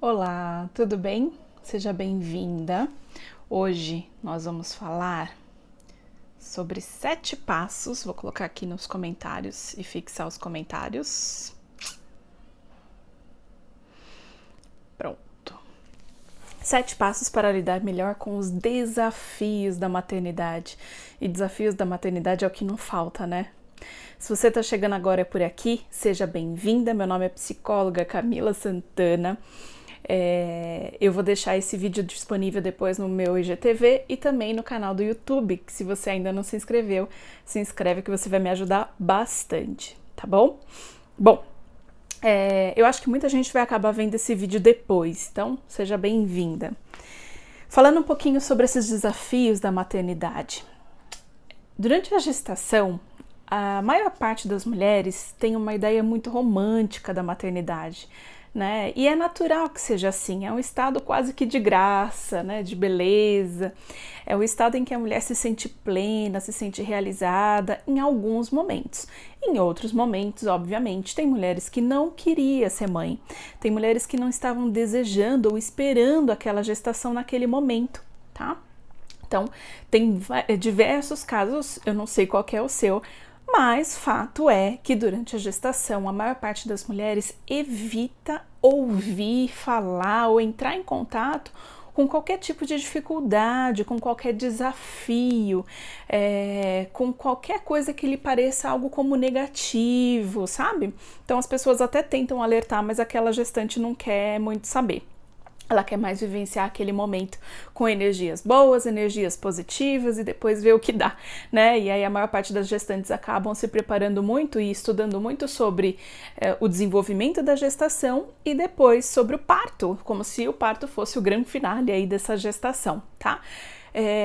Olá, tudo bem? Seja bem-vinda. Hoje nós vamos falar sobre 7 passos. Vou colocar aqui nos comentários e fixar os comentários. Pronto. 7 passos para lidar melhor com os desafios da maternidade. E desafios da maternidade é o que não falta, né? Se você está chegando agora por aqui, seja bem-vinda. Meu nome é psicóloga Camila Santana. Eu vou deixar esse vídeo disponível depois no meu IGTV e também no canal do YouTube, que se você ainda não se inscreveu, se inscreve que você vai me ajudar bastante, tá bom? Bom, eu acho que muita gente vai acabar vendo esse vídeo depois, então seja bem-vinda. Falando um pouquinho sobre esses desafios da maternidade. Durante a gestação, a maior parte das mulheres tem uma ideia muito romântica da maternidade, né? E é natural que seja assim, é um estado quase que de graça, né? De beleza, é o estado em que a mulher se sente plena, se sente realizada em alguns momentos. Em outros momentos, obviamente, tem mulheres que não queriam ser mãe, tem mulheres que não estavam desejando ou esperando aquela gestação naquele momento, tá? Então, tem diversos casos, eu não sei qual que é o seu, mas fato é que durante a gestação a maior parte das mulheres evita ouvir, falar ou entrar em contato com qualquer tipo de dificuldade, com qualquer desafio, com qualquer coisa que lhe pareça algo como negativo, sabe? Então as pessoas até tentam alertar, mas aquela gestante não quer muito saber. Ela quer mais vivenciar aquele momento com energias boas, energias positivas e depois ver o que dá, né? E aí a maior parte das gestantes acabam se preparando muito e estudando muito sobre o desenvolvimento da gestação e depois sobre o parto, como se o parto fosse o grande finale aí dessa gestação, tá?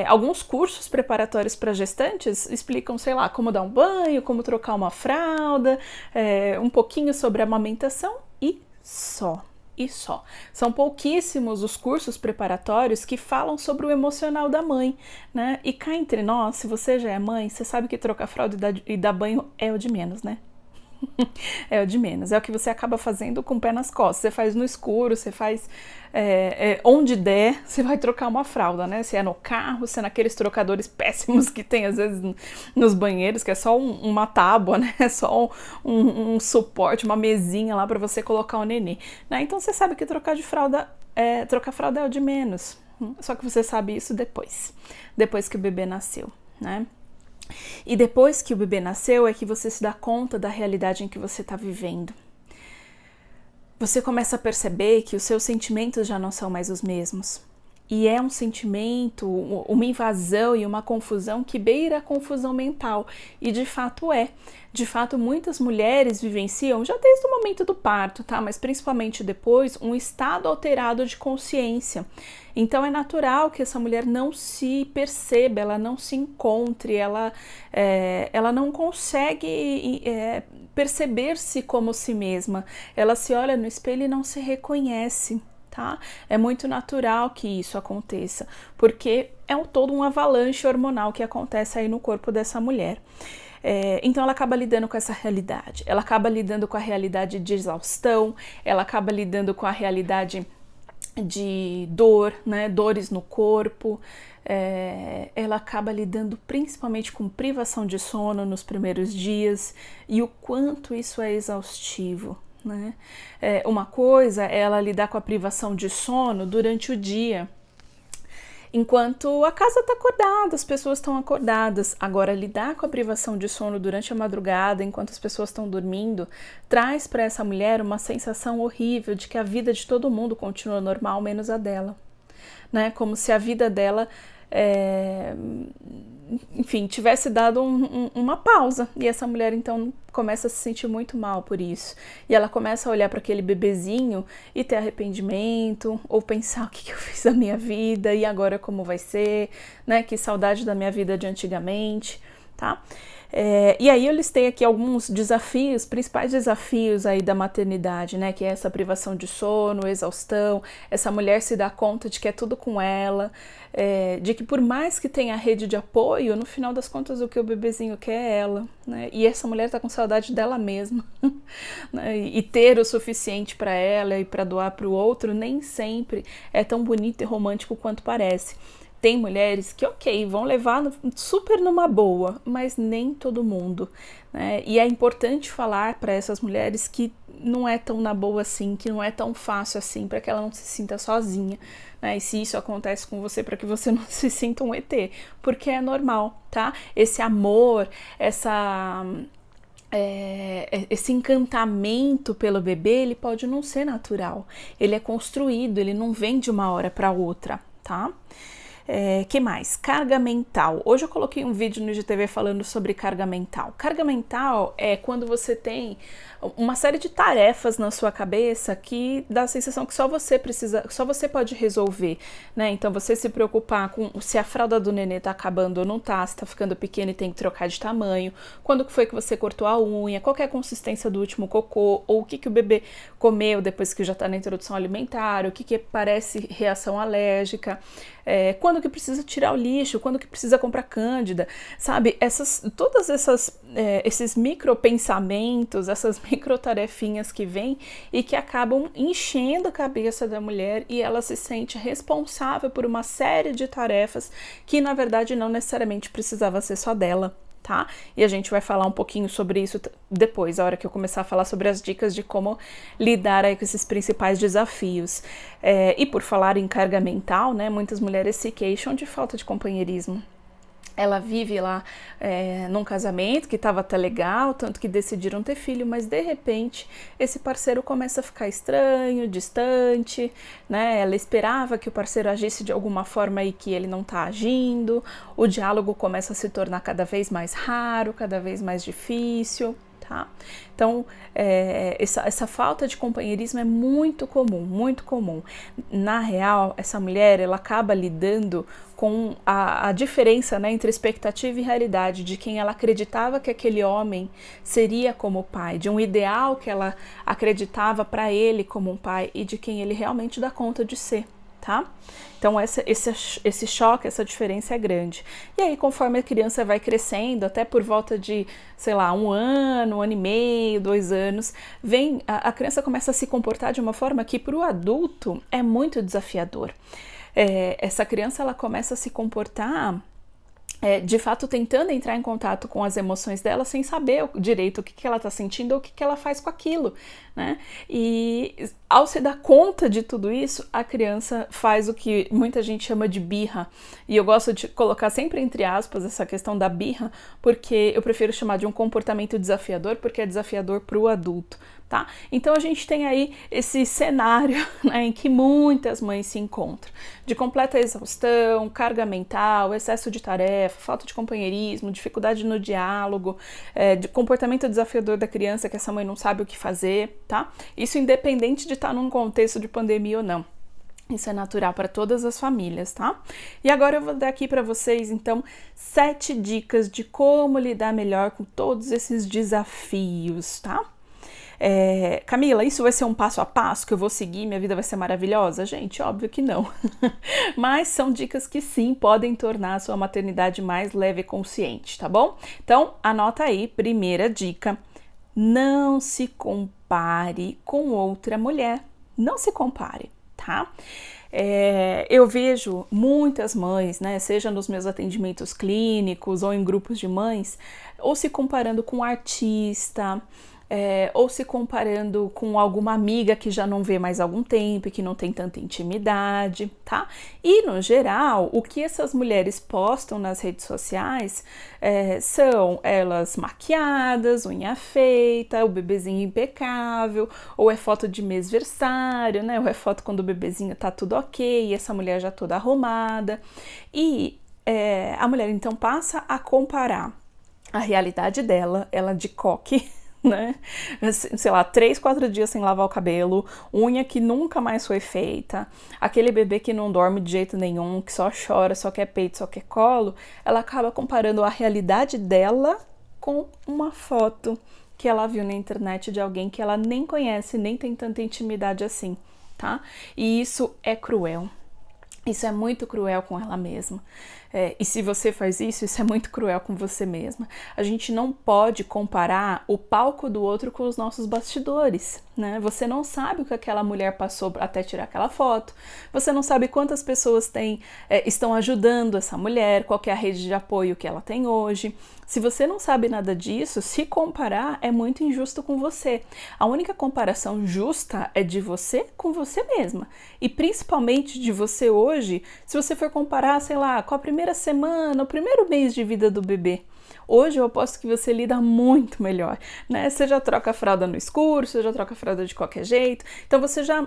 Alguns cursos preparatórios para gestantes explicam, sei lá, como dar um banho, como trocar uma fralda, um pouquinho sobre a amamentação e só. São pouquíssimos os cursos preparatórios que falam sobre o emocional da mãe, né? E cá entre nós, se você já é mãe, você sabe que trocar fralda e dar banho é o de menos, né? É o de menos, é o que você acaba fazendo com o pé nas costas, você faz no escuro, você faz onde der, você vai trocar uma fralda, né? Se é no carro, se é naqueles trocadores péssimos que tem às vezes nos banheiros, que é só uma tábua, né? É só um suporte, uma mesinha lá para você colocar o nenê, né? Então você sabe que trocar fralda é o de menos, só que você sabe isso depois que o bebê nasceu, né? E depois que o bebê nasceu é que você se dá conta da realidade em que você está vivendo. Você começa a perceber que os seus sentimentos já não são mais os mesmos. E é um sentimento, uma invasão e uma confusão que beira a confusão mental. E de fato é. De fato, muitas mulheres vivenciam, já desde o momento do parto, tá? Mas principalmente depois, um estado alterado de consciência. Então é natural que essa mulher não se perceba, ela não se encontre, ela não consegue perceber-se como si mesma. Ela se olha no espelho e não se reconhece. Tá? É muito natural que isso aconteça, porque todo um avalanche hormonal que acontece aí no corpo dessa mulher. Então ela acaba lidando com essa realidade, ela acaba lidando com a realidade de exaustão, ela acaba lidando com a realidade de dor, né? Dores no corpo, ela acaba lidando principalmente com privação de sono nos primeiros dias e o quanto isso é exaustivo. Né? Uma coisa é ela lidar com a privação de sono durante o dia, enquanto a casa está acordada, as pessoas estão acordadas. Agora, lidar com a privação de sono durante a madrugada, enquanto as pessoas estão dormindo, traz para essa mulher uma sensação horrível de que a vida de todo mundo continua normal, menos a dela. Né? Como se a vida dela enfim, tivesse dado uma pausa, e essa mulher então começa a se sentir muito mal por isso, e ela começa a olhar para aquele bebezinho e ter arrependimento, ou pensar o que eu fiz da minha vida, e agora como vai ser, né, que saudade da minha vida de antigamente. tá? E aí eu listei aqui alguns desafios, principais desafios aí da maternidade, né? Que é essa privação de sono, exaustão, essa mulher se dá conta de que é tudo com ela, de que por mais que tenha rede de apoio, no final das contas o que o bebezinho quer é ela, né? E essa mulher tá com saudade dela mesma, né? E ter o suficiente para ela e para doar para o outro nem sempre é tão bonito e romântico quanto parece. Tem mulheres que, ok, vão levar super numa boa, mas nem todo mundo, né? E é importante falar para essas mulheres que não é tão na boa assim, que não é tão fácil assim, para que ela não se sinta sozinha, né? E se isso acontece com você, para que você não se sinta um ET, porque é normal, tá? Esse amor, esse encantamento pelo bebê, ele pode não ser natural, ele é construído, ele não vem de uma hora para outra, tá? Que mais? Carga mental. Hoje eu coloquei um vídeo no IGTV falando sobre carga mental. Carga mental é quando você tem uma série de tarefas na sua cabeça que dá a sensação que só você pode resolver, né? Então você se preocupar com se a fralda do nenê tá acabando ou não tá, se tá ficando pequeno e tem que trocar de tamanho, quando que foi que você cortou a unha, qual que é a consistência do último cocô, ou o que o bebê comeu depois que já tá na introdução alimentar, o que parece reação alérgica, quando que precisa tirar o lixo, quando que precisa comprar cândida, sabe? Todas esses micropensamentos, essas microtarefinhas que vêm e que acabam enchendo a cabeça da mulher e ela se sente responsável por uma série de tarefas que na verdade não necessariamente precisava ser só dela. Tá? E a gente vai falar um pouquinho sobre isso depois, a hora que eu começar a falar sobre as dicas de como lidar aí com esses principais desafios. E por falar em carga mental, né, muitas mulheres se queixam de falta de companheirismo. Ela vive lá num casamento que estava até legal, tanto que decidiram ter filho, mas de repente esse parceiro começa a ficar estranho, distante, né? Ela esperava que o parceiro agisse de alguma forma e que ele não está agindo, o diálogo começa a se tornar cada vez mais raro, cada vez mais difícil. Tá? Então, essa falta de companheirismo é muito comum, muito comum. Na real, essa mulher, ela acaba lidando com a diferença, né, entre expectativa e realidade, de quem ela acreditava que aquele homem seria como pai, de um ideal que ela acreditava para ele como um pai e de quem ele realmente dá conta de ser. Tá? Então esse choque, essa diferença é grande. E aí, conforme a criança vai crescendo, até por volta de, sei lá, 1 ano, 1 ano e meio, 2 anos, a criança começa a se comportar de uma forma que para o adulto é muito desafiador. Essa criança, ela começa a se comportar de fato tentando entrar em contato com as emoções dela sem saber direito o que ela está sentindo ou o que ela faz com aquilo, né? E ao se dar conta de tudo isso, a criança faz o que muita gente chama de birra. E eu gosto de colocar sempre entre aspas essa questão da birra, porque eu prefiro chamar de um comportamento desafiador, porque é desafiador para o adulto. Tá? Então a gente tem aí esse cenário, né, em que muitas mães se encontram, de completa exaustão, carga mental, excesso de tarefa, falta de companheirismo, dificuldade no diálogo, de comportamento desafiador da criança que essa mãe não sabe o que fazer, tá? Isso independente de estar num contexto de pandemia ou não. Isso é natural para todas as famílias, tá? E agora eu vou dar aqui para vocês, então, 7 dicas de como lidar melhor com todos esses desafios, tá? Camila, isso vai ser um passo a passo que eu vou seguir, minha vida vai ser maravilhosa? Gente, óbvio que não. Mas são dicas que sim podem tornar a sua maternidade mais leve e consciente, tá bom? Então, anota aí, primeira dica: não se compare com outra mulher. Não se compare, tá? Eu vejo muitas mães, né, seja nos meus atendimentos clínicos ou em grupos de mães, ou se comparando com um artista, ou se comparando com alguma amiga que já não vê mais há algum tempo e que não tem tanta intimidade, tá? E, no geral, o que essas mulheres postam nas redes sociais são elas maquiadas, unha feita, o bebezinho impecável, ou é foto de mêsversário, né? Ou é foto quando o bebezinho tá tudo ok e essa mulher já toda arrumada. E a mulher, então, passa a comparar a realidade dela, ela de coque, né? Sei lá, 3, 4 dias sem lavar o cabelo, unha que nunca mais foi feita, aquele bebê que não dorme de jeito nenhum, que só chora, só quer peito, só quer colo, ela acaba comparando a realidade dela com uma foto que ela viu na internet de alguém que ela nem conhece, nem tem tanta intimidade assim, tá? E isso é cruel. Isso é muito cruel com ela mesma. E se você faz isso, isso é muito cruel com você mesma. A gente não pode comparar o palco do outro com os nossos bastidores, né? Você não sabe o que aquela mulher passou até tirar aquela foto. Você não sabe quantas pessoas estão ajudando essa mulher, qual é a rede de apoio que ela tem hoje. Se você não sabe nada disso, se comparar é muito injusto com você. A única comparação justa é de você com você mesma. E principalmente de você hoje, se você for comparar, sei lá, com a primeira semana, o primeiro mês de vida do bebê. Hoje eu aposto que você lida muito melhor, né? Você já troca a fralda no escuro, você já troca a fralda de qualquer jeito. Então você já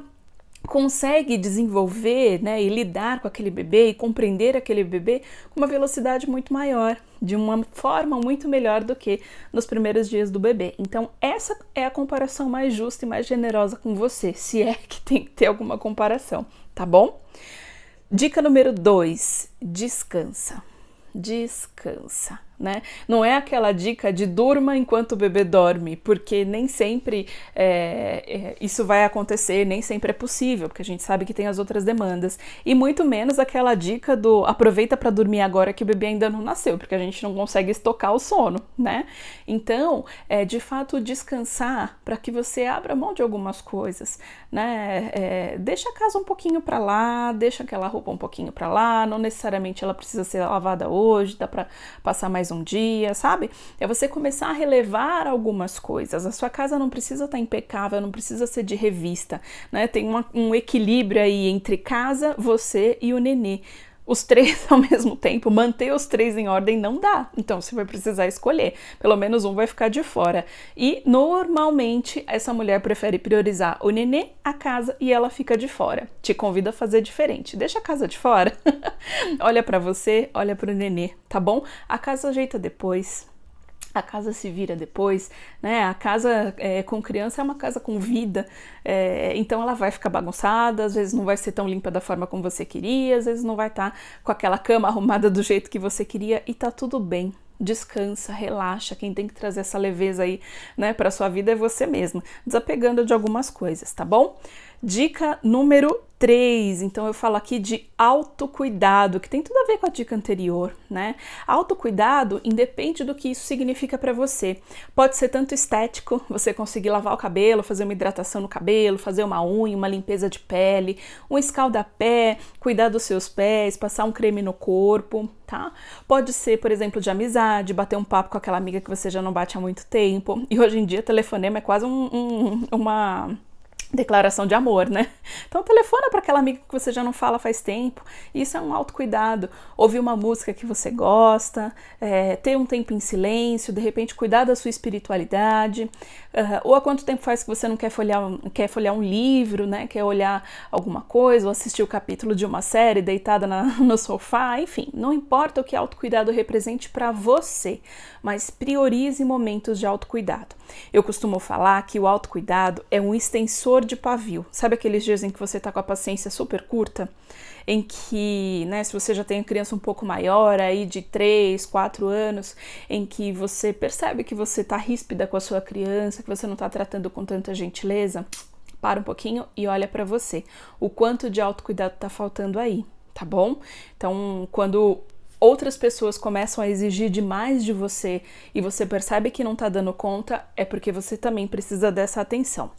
consegue desenvolver, né, e lidar com aquele bebê e compreender aquele bebê com uma velocidade muito maior, de uma forma muito melhor do que nos primeiros dias do bebê. Então essa é a comparação mais justa e mais generosa com você, se é que tem que ter alguma comparação, tá bom? Dica número 2, descansa. Descansa, né? Não é aquela dica de durma enquanto o bebê dorme, porque nem sempre isso vai acontecer, nem sempre é possível, porque a gente sabe que tem as outras demandas. E muito menos aquela dica do aproveita para dormir agora que o bebê ainda não nasceu, porque a gente não consegue estocar o sono, né? Então, de fato, descansar para que você abra mão de algumas coisas, né? Deixa a casa um pouquinho para lá, deixa aquela roupa um pouquinho para lá, não necessariamente ela precisa ser lavada hoje, dá para passar mais um dia, sabe? É você começar a relevar algumas coisas. A sua casa não precisa estar impecável, não precisa ser de revista, né? Tem um equilíbrio aí entre casa, você e o nenê. Os 3 ao mesmo tempo, manter os 3 em ordem não dá. Então você vai precisar escolher. Pelo menos um vai ficar de fora. E normalmente essa mulher prefere priorizar o nenê, a casa e ela fica de fora. Te convido a fazer diferente. Deixa a casa de fora. Olha para você, olha para o nenê, tá bom? A casa ajeita depois. A casa se vira depois, né? A casa com criança é uma casa com vida, então ela vai ficar bagunçada, às vezes não vai ser tão limpa da forma como você queria, às vezes não vai estar com aquela cama arrumada do jeito que você queria e tá tudo bem. Descansa, relaxa, quem tem que trazer essa leveza aí, né, para sua vida é você mesmo, desapegando de algumas coisas, tá bom? Dica número 3, então eu falo aqui de autocuidado, que tem tudo a ver com a dica anterior, né? Autocuidado independe do que isso significa para você. Pode ser tanto estético, você conseguir lavar o cabelo, fazer uma hidratação no cabelo, fazer uma unha, uma limpeza de pele, um escaldapé, cuidar dos seus pés, passar um creme no corpo, tá? Pode ser, por exemplo, de amizade, bater um papo com aquela amiga que você já não bate há muito tempo. E hoje em dia telefonema é quase uma declaração de amor, né? Então telefona para aquela amiga que você já não fala faz tempo. Isso é um autocuidado. Ouvir uma música que você gosta, ter um tempo em silêncio, de repente cuidar da sua espiritualidade. Ou há quanto tempo faz que você não quer folhear um livro, né? Quer olhar alguma coisa, ou assistir o capítulo de uma série deitada no sofá, enfim. Não importa o que autocuidado represente para você, mas priorize momentos de autocuidado. Eu costumo falar que o autocuidado é um extensor de pavio. Sabe aqueles dias em que você tá com a paciência super curta? Em que, né, se você já tem a criança um pouco maior, aí de 3, 4 anos, em que você percebe que você tá ríspida com a sua criança, que você não tá tratando com tanta gentileza, para um pouquinho e olha para você. O quanto de autocuidado tá faltando aí, tá bom? Então, quando outras pessoas começam a exigir demais de você e você percebe que não tá dando conta, é porque você também precisa dessa atenção.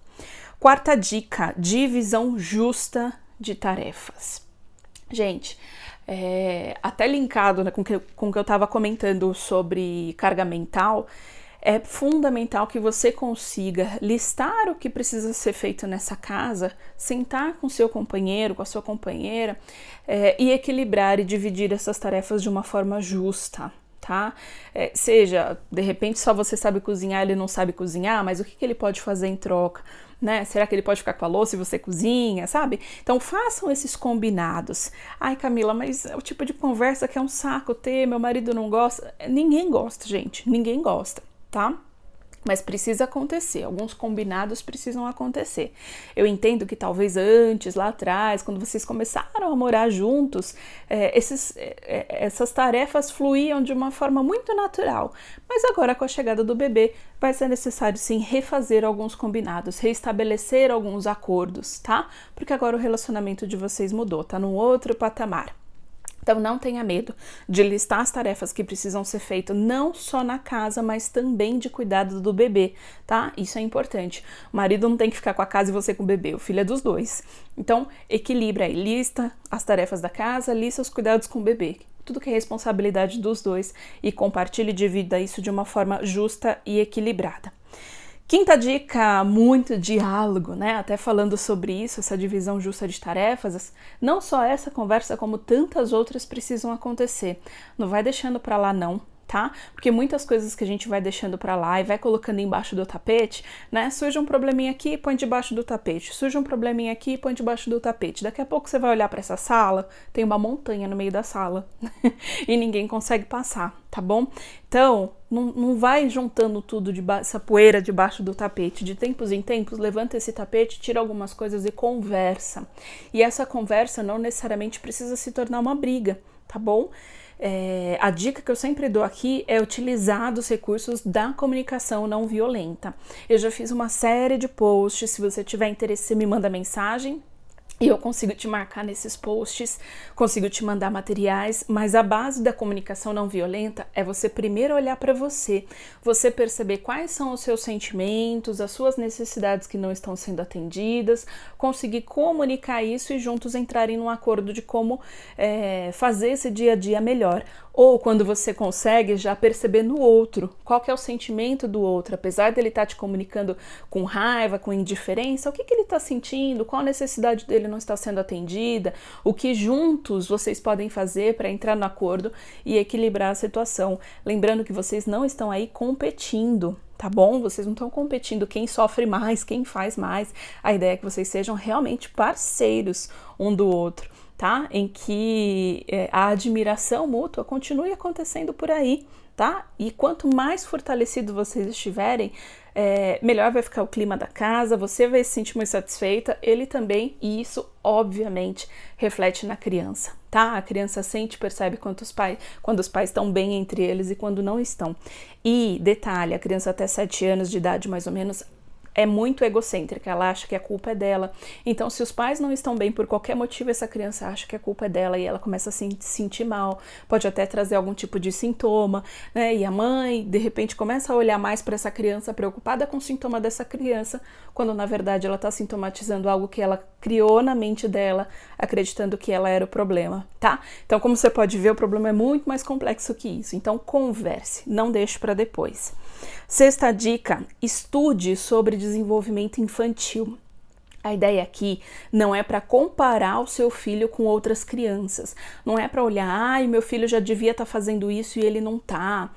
Quarta dica, divisão justa de tarefas. Gente, até linkado, né, com o que eu estava comentando sobre carga mental, é fundamental que você consiga listar o que precisa ser feito nessa casa, sentar com seu companheiro, com a sua companheira, e equilibrar e dividir essas tarefas de uma forma justa. Tá? Seja, de repente só você sabe cozinhar, ele não sabe cozinhar, mas o que ele pode fazer em troca? Né? Será que ele pode ficar com a louça e você cozinha, sabe? Então façam esses combinados. Ai, Camila, mas é o tipo de conversa que é um saco ter, meu marido não gosta. Ninguém gosta, gente, ninguém gosta, tá? Mas precisa acontecer, alguns combinados precisam acontecer. Eu entendo que talvez antes, lá atrás, quando vocês começaram a morar juntos, essas tarefas fluíam de uma forma muito natural. Mas agora, com a chegada do bebê, vai ser necessário sim refazer alguns combinados, reestabelecer alguns acordos, tá? Porque agora o relacionamento de vocês mudou, tá num outro patamar. Então não tenha medo de listar as tarefas que precisam ser feitas, não só na casa, mas também de cuidado do bebê, tá? Isso é importante. O marido não tem que ficar com a casa e você com o bebê, o filho é dos dois. Então equilibra aí, lista as tarefas da casa, lista os cuidados com o bebê. Tudo que é responsabilidade dos dois e compartilhe e divida isso de uma forma justa e equilibrada. Quinta dica, muito diálogo, né? Até falando sobre isso, essa divisão justa de tarefas, não só essa conversa, como tantas outras precisam acontecer. Não vai deixando pra lá não, tá? Porque muitas coisas que a gente vai deixando pra lá e vai colocando embaixo do tapete, né? Surge um probleminha aqui, põe debaixo do tapete. Surge um probleminha aqui, põe debaixo do tapete. Daqui a pouco você vai olhar pra essa sala, tem uma montanha no meio da sala e ninguém consegue passar, tá bom? Então, não vai juntando tudo, essa poeira debaixo do tapete. De tempos em tempos, levanta esse tapete, tira algumas coisas e conversa. E essa conversa não necessariamente precisa se tornar uma briga, tá bom? A dica que eu sempre dou aqui é utilizar os recursos da comunicação não violenta. Eu já fiz uma série de posts, se você tiver interesse, você me manda mensagem. E eu consigo te marcar nesses posts, consigo te mandar materiais, mas a base da comunicação não violenta é você primeiro olhar para você perceber quais são os seus sentimentos, as suas necessidades que não estão sendo atendidas, conseguir comunicar isso e juntos entrarem num acordo de como fazer esse dia a dia melhor. Ou quando você consegue já perceber no outro qual que é o sentimento do outro, apesar dele estar te comunicando com raiva, com indiferença, o que ele está sentindo, qual a necessidade dele não está sendo atendida, o que juntos vocês podem fazer para entrar no acordo e equilibrar a situação. Lembrando que vocês não estão aí competindo, tá bom? Vocês não estão competindo quem sofre mais, quem faz mais. A ideia é que vocês sejam realmente parceiros um do outro, tá? Em que a admiração mútua continue acontecendo por aí, tá? E quanto mais fortalecido vocês estiverem, melhor vai ficar o clima da casa, você vai se sentir mais satisfeita, ele também, e isso, obviamente, reflete na criança, tá? A criança sente, percebe quando os pais estão bem entre eles e quando não estão. E, detalhe, a criança até 7 anos de idade, mais ou menos, é muito egocêntrica, ela acha que a culpa é dela. Então, se os pais não estão bem por qualquer motivo, essa criança acha que a culpa é dela e ela começa a se sentir mal, pode até trazer algum tipo de sintoma, né? E a mãe, de repente, começa a olhar mais para essa criança, preocupada com o sintoma dessa criança, quando na verdade ela está sintomatizando algo que ela criou na mente dela, acreditando que ela era o problema, tá? Então, como você pode ver, o problema é muito mais complexo que isso. Então, converse, não deixe para depois. Sexta dica, estude sobre desenvolvimento infantil. A ideia aqui não é para comparar o seu filho com outras crianças, não é para olhar, ai, meu filho já devia estar fazendo isso e ele não tá,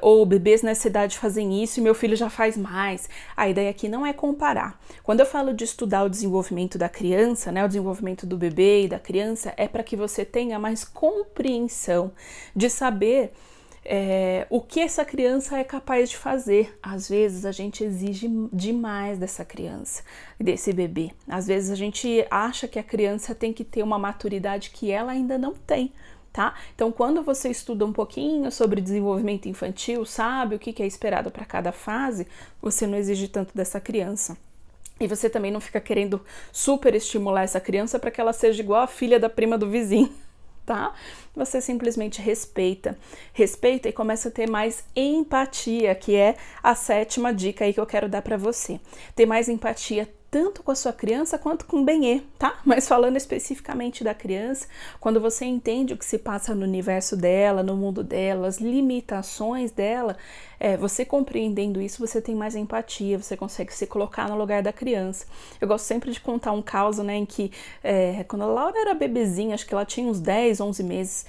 ou bebês nessa idade fazem isso e meu filho já faz mais. A ideia aqui não é comparar. Quando eu falo de estudar o desenvolvimento da criança, né, o desenvolvimento do bebê e da criança, é para que você tenha mais compreensão de saber o que essa criança é capaz de fazer. Às vezes a gente exige demais dessa criança, desse bebê. Às vezes a gente acha que a criança tem que ter uma maturidade que ela ainda não tem, tá? Então, quando você estuda um pouquinho sobre desenvolvimento infantil, sabe o que é esperado para cada fase, você não exige tanto dessa criança. E você também não fica querendo super estimular essa criança para que ela seja igual a filha da prima do vizinho, tá? Você simplesmente respeita e começa a ter mais empatia, que é a 7ª dica aí que eu quero dar para você. Ter mais empatia tanto com a sua criança quanto com o Benê, tá? Mas falando especificamente da criança, quando você entende o que se passa no universo dela, no mundo dela, as limitações dela, você compreendendo isso, você tem mais empatia, você consegue se colocar no lugar da criança. Eu gosto sempre de contar um caso, né, em que quando a Laura era bebezinha, acho que ela tinha uns 10, 11 meses,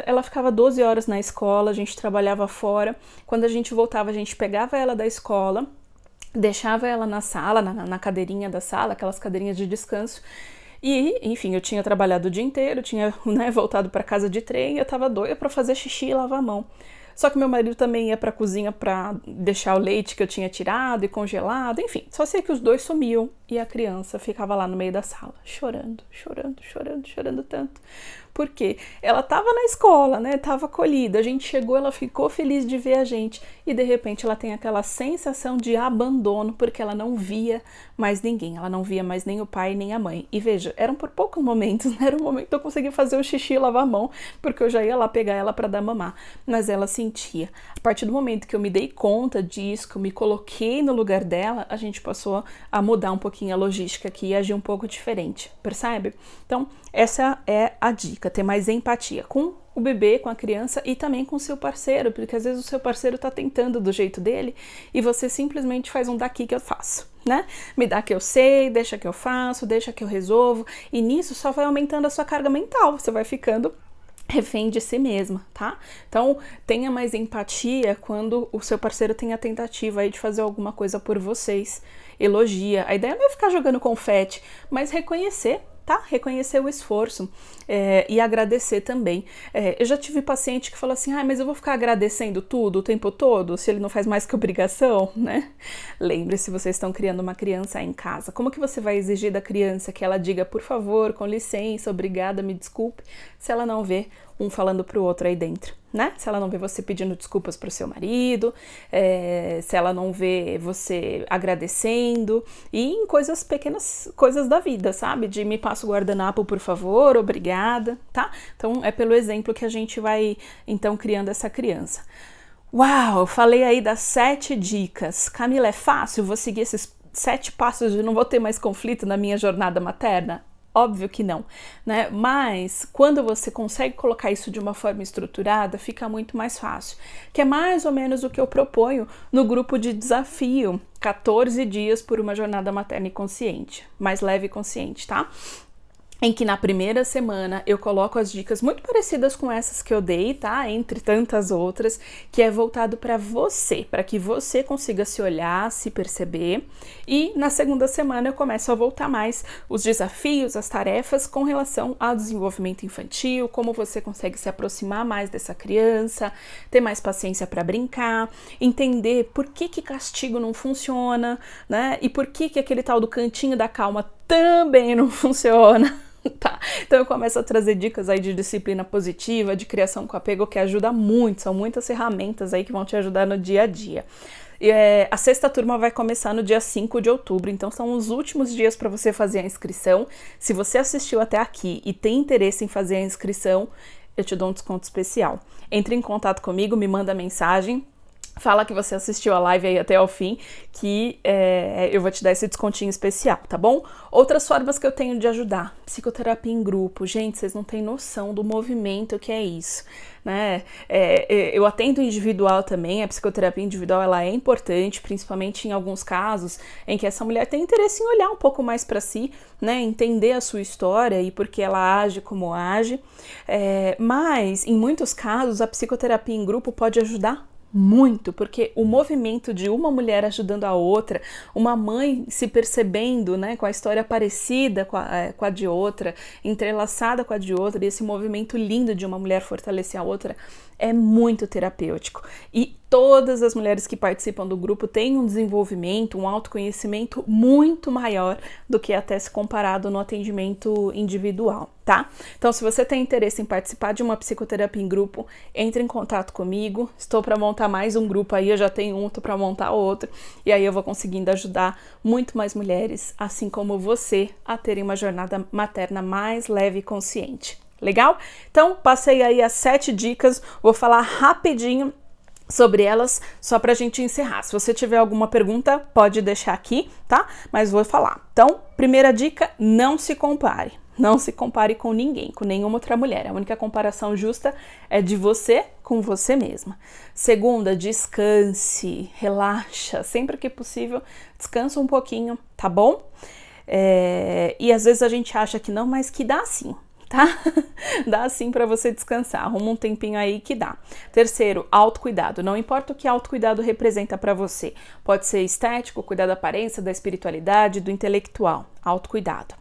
ela ficava 12 horas na escola, a gente trabalhava fora, quando a gente voltava, a gente pegava ela da escola, deixava ela na sala, na cadeirinha da sala, aquelas cadeirinhas de descanso, e, enfim, eu tinha trabalhado o dia inteiro, tinha, né, voltado para casa de trem, eu tava doida para fazer xixi e lavar a mão. Só que meu marido também ia pra cozinha pra deixar o leite que eu tinha tirado e congelado, enfim. Só sei que os dois sumiam e a criança ficava lá no meio da sala, chorando, chorando, chorando, chorando tanto. Por quê? Ela tava na escola, né? Tava acolhida. A gente chegou, ela ficou feliz de ver a gente e de repente ela tem aquela sensação de abandono porque ela não via mais ninguém. Ela não via mais nem o pai nem a mãe. E veja, eram por poucos momentos, né? Era um momento que eu conseguia fazer o xixi e lavar a mão porque eu já ia lá pegar ela para dar mamar. Mas ela sentia. A partir do momento que eu me dei conta disso, que eu me coloquei no lugar dela, a gente passou a mudar um pouquinho a logística aqui e agir um pouco diferente. Percebe? Então, essa é a dica, ter mais empatia com o bebê, com a criança e também com o seu parceiro, porque às vezes o seu parceiro tá tentando do jeito dele e você simplesmente faz um daqui que eu faço, né? Me dá que eu sei, deixa que eu faço, deixa que eu resolvo, e nisso só vai aumentando a sua carga mental, você vai ficando refém de si mesma, tá? Então, tenha mais empatia quando o seu parceiro tem a tentativa aí de fazer alguma coisa por vocês. Elogia. A ideia não é ficar jogando confete, mas reconhecer, tá? Reconhecer o esforço e agradecer também. Eu já tive paciente que falou assim, mas eu vou ficar agradecendo tudo o tempo todo, se ele não faz mais que obrigação, né? Lembre-se, vocês estão criando uma criança em casa. Como que você vai exigir da criança que ela diga, por favor, com licença, obrigada, me desculpe, se ela não vê um falando pro outro aí dentro, né? Se ela não vê você pedindo desculpas pro seu marido, se ela não vê você agradecendo, e em coisas pequenas, coisas da vida, sabe? De me passa o guardanapo, por favor, obrigada, tá? Então, é pelo exemplo que a gente vai, então, criando essa criança. Uau, eu falei aí das 7 dicas. Camila, é fácil? Vou seguir esses 7 passos e não vou ter mais conflito na minha jornada materna? Óbvio que não, né? Mas quando você consegue colocar isso de uma forma estruturada, fica muito mais fácil. Que é mais ou menos o que eu proponho no grupo de desafio, 14 dias por uma jornada materna e consciente, mais leve e consciente, tá? Em que na primeira semana eu coloco as dicas muito parecidas com essas que eu dei, tá? Entre tantas outras, que é voltado para você, para que você consiga se olhar, se perceber. E na segunda semana eu começo a voltar mais os desafios, as tarefas com relação ao desenvolvimento infantil, como você consegue se aproximar mais dessa criança, ter mais paciência para brincar, entender por que castigo não funciona, né? E por que aquele tal do cantinho da calma também não funciona. Tá, então eu começo a trazer dicas aí de disciplina positiva, de criação com apego, que ajuda muito, são muitas ferramentas aí que vão te ajudar no dia a dia. A 6ª turma vai começar no dia 5 de outubro, então são os últimos dias para você fazer a inscrição. Se você assistiu até aqui e tem interesse em fazer a inscrição, eu te dou um desconto especial. Entre em contato comigo, me manda mensagem, fala que você assistiu a live aí até ao fim, que eu vou te dar esse descontinho especial, tá bom? Outras formas que eu tenho de ajudar, psicoterapia em grupo. Gente, vocês não têm noção do movimento que é isso, né? Eu atendo individual também, a psicoterapia individual ela é importante, principalmente em alguns casos em que essa mulher tem interesse em olhar um pouco mais para si, né? Entender a sua história e por que ela age como age, mas em muitos casos a psicoterapia em grupo pode ajudar muito, porque o movimento de uma mulher ajudando a outra, uma mãe se percebendo, né, com a história parecida com a de outra, entrelaçada com a de outra, e esse movimento lindo de uma mulher fortalecer a outra, é muito terapêutico. E todas as mulheres que participam do grupo têm um desenvolvimento, um autoconhecimento muito maior do que até se comparado no atendimento individual, tá? Então, se você tem interesse em participar de uma psicoterapia em grupo, entre em contato comigo. Estou para montar mais um grupo aí, eu já tenho um, estou para montar outro, e aí eu vou conseguindo ajudar muito mais mulheres, assim como você, a terem uma jornada materna mais leve e consciente. Legal? Então, passei aí as 7 dicas, vou falar rapidinho sobre elas, só pra gente encerrar. Se você tiver alguma pergunta, pode deixar aqui, tá? Mas vou falar. Então, primeira dica, não se compare. Não se compare com ninguém, com nenhuma outra mulher. A única comparação justa é de você com você mesma. Segunda, descanse, relaxa. Sempre que possível, descansa um pouquinho, tá bom? E às vezes a gente acha que não, mas que dá sim. Tá? Dá sim para você descansar, arruma um tempinho aí que dá. Terceiro, autocuidado. Não importa o que autocuidado representa para você. Pode ser estético, cuidar da aparência, da espiritualidade, do intelectual. Autocuidado.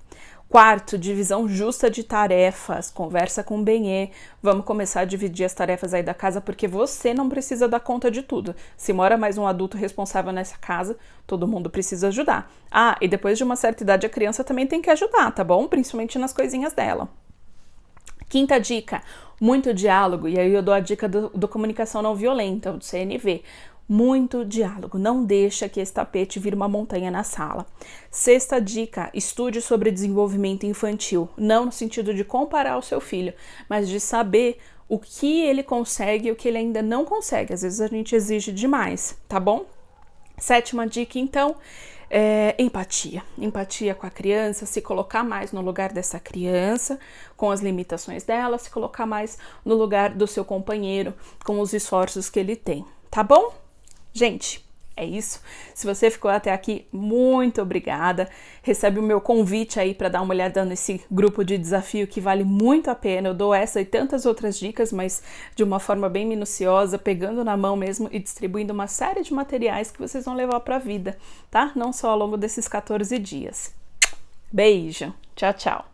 Quarto, divisão justa de tarefas. Conversa com o Benê. Vamos começar a dividir as tarefas aí da casa, porque você não precisa dar conta de tudo. Se mora mais um adulto responsável nessa casa, todo mundo precisa ajudar. Ah, e depois de uma certa idade a criança também tem que ajudar, tá bom? Principalmente nas coisinhas dela. Quinta dica, muito diálogo. E aí eu dou a dica do comunicação não violenta, do CNV. Muito diálogo, não deixa que esse tapete vire uma montanha na sala. Sexta dica, estude sobre desenvolvimento infantil, não no sentido de comparar o seu filho, mas de saber o que ele consegue e o que ele ainda não consegue. Às vezes a gente exige demais, tá bom? Sétima dica, então, empatia. Empatia com a criança, se colocar mais no lugar dessa criança, com as limitações dela, se colocar mais no lugar do seu companheiro, com os esforços que ele tem, tá bom? Gente, é isso. Se você ficou até aqui, muito obrigada. Recebe o meu convite aí para dar uma olhada nesse grupo de desafio que vale muito a pena. Eu dou essa e tantas outras dicas, mas de uma forma bem minuciosa, pegando na mão mesmo e distribuindo uma série de materiais que vocês vão levar para a vida, tá? Não só ao longo desses 14 dias. Beijo. Tchau, tchau.